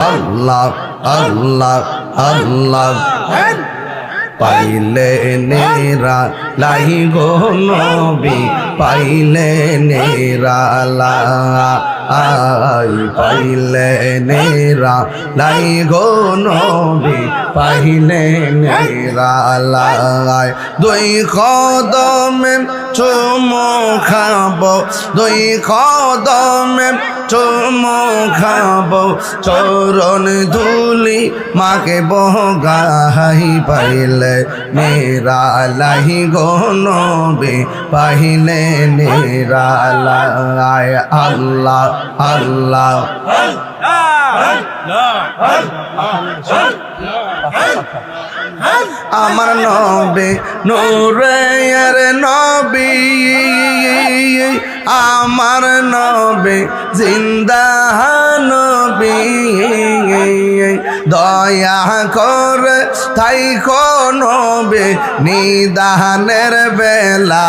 আল্লাহ আল্লাহ আল্লাহ পাইলে নেরা লাই গো নবী পাইলে নেরা লাই পাইলে নেরা লাই গো নবী পাইলে নেরা লাই দুই কদমে চুমু খাবো দুই কদমে চুমু খাবো চরণ ধুলি মাকে বগাই পাইলে নেরা লাই গো নবী পাইলে নেরা লাই আল্লাহ আল্লাহ আমার নবী নূরের নবী আমার নবী জিন্দা নবী দয়া করে তাই নবী নিদানের বেলা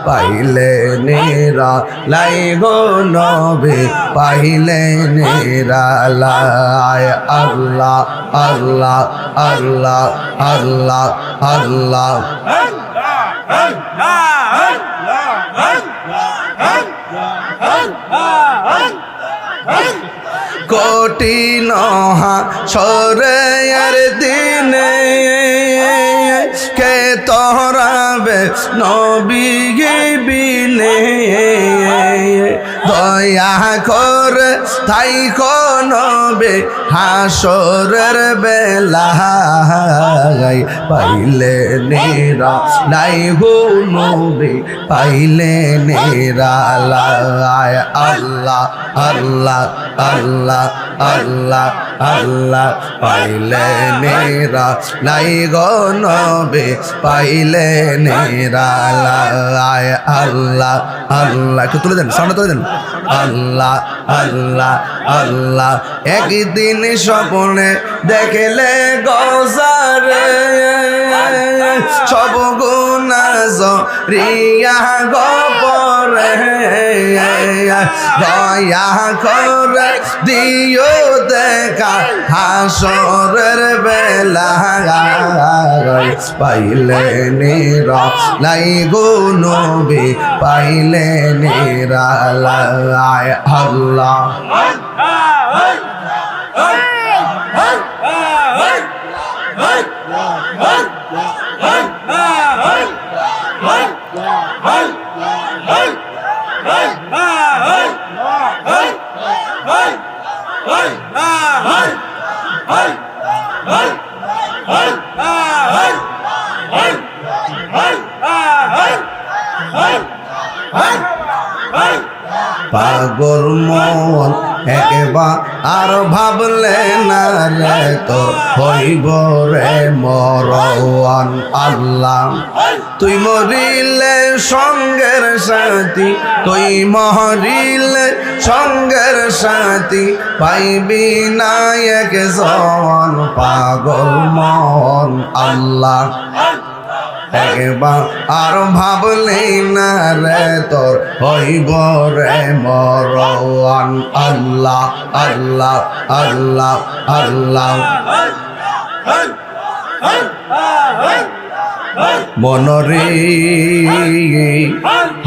পাইলে নেরা লাই গো নবী পাইলে নেরা লাই আল্লাহ আল্লাহ আল্লাহ আল্লাহ আল্লাহ কঠিন হাসরের দিনে কে তোরাবে নবী বিনে দয়া করে তাই নবী হাসরের বেলা পাইলে নেরা লাই গো নবী পাইলে নেরা লাই আল্লাহ আল্লাহ আল্লাহ আল্লাহ আল্লাহ পাইলে নেরা লাই গো নবী পাইলে নেরা লাই আল্লাহ আল্লাহ একটু তুলে দেন সামনে তুলে দেন আল্লাহ আল্লাহ আল্লাহ একদিন স্বপ্নে দেখলে গোজারে সব গুনাহ রিয়া গোপরে দয়া করে দিও দেখা হাসরের বেলা পাইলে নেরা লাই গো নবী পাইলে নেরা লাই আল্লাহ পাগল মন একবার আর ভাবলে না রে তো হইব রে মরওয়ান আল্লাহ তুই মরিলে সঙ্গের সাথী তুই মরিলে সঙ্গের সাথী পাইবি না একজন পাগল মন আল্লাহ একবার আর ভাবলি না রে তোর হইব রে মরওয়ান আল্লাহ আল্লাহ আল্লাহ আল্লাহ মনরে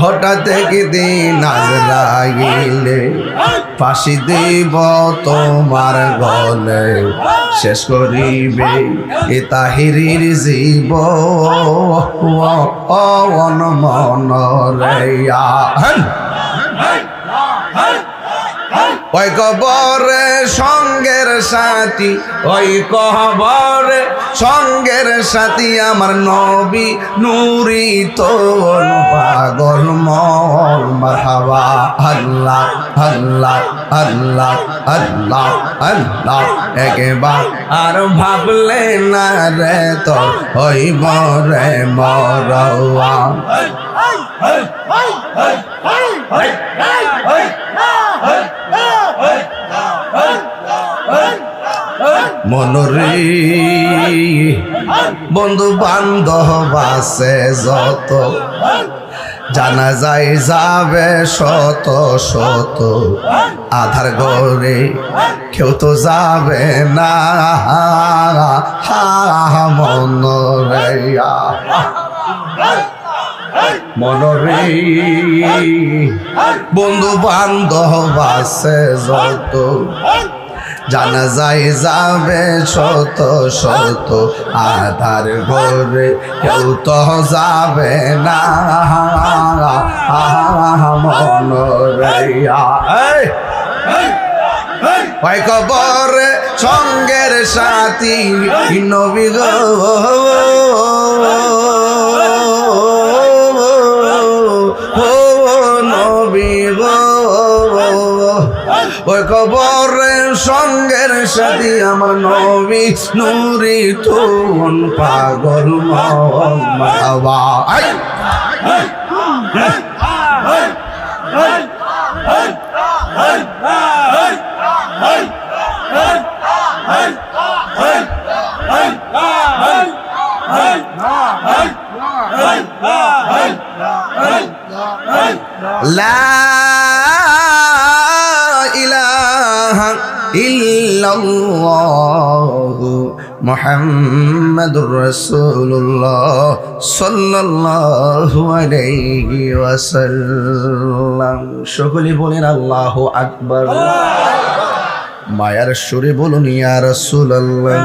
হঠাৎ একদিন আজরাইলে ফাঁসি দিব তোমার গলে শেষ করিবে এ তাহিরির জীব অন মনরে ওই কবরে সঙ্গের সাথী ওই কবরে সঙ্গের সাথী আমার নবী নুরি তোর পাগল মন মারহাবা আল্লাহ আল্লাহ আল্লাহ আল্লাহ আল্লাহ একবার আর ভাবলে না রে তোর হইব রে মরওয়া মনরে বন্ধু বান্ধব আছে যত জানাজায় যাবে শত শত আধার ঘরে কেউ তো যাবে না মনরে মনরে বন্ধু বান্ধব আছে যত জানাজায় যাবে শত শত আধার ঘরে কেউ তো যাবে না মনরে ওই কবরে সঙ্গের সাথী নবী গো নবী গো ওই কবরে সঙ্গের সাথী আমার নবী নূরি তুন পাগল মাওয়া লা ইলাহা ইল্লাল্লাহু মুহাম্মাদুর রাসূলুল্লাহ সাল্লাল্লাহু আলাইহি ওয়াসাল্লাম। সকলে বলেন আল্লাহু আকবার। মায়ার সুরে বলুন ইয়া রাসূলুল্লাহ।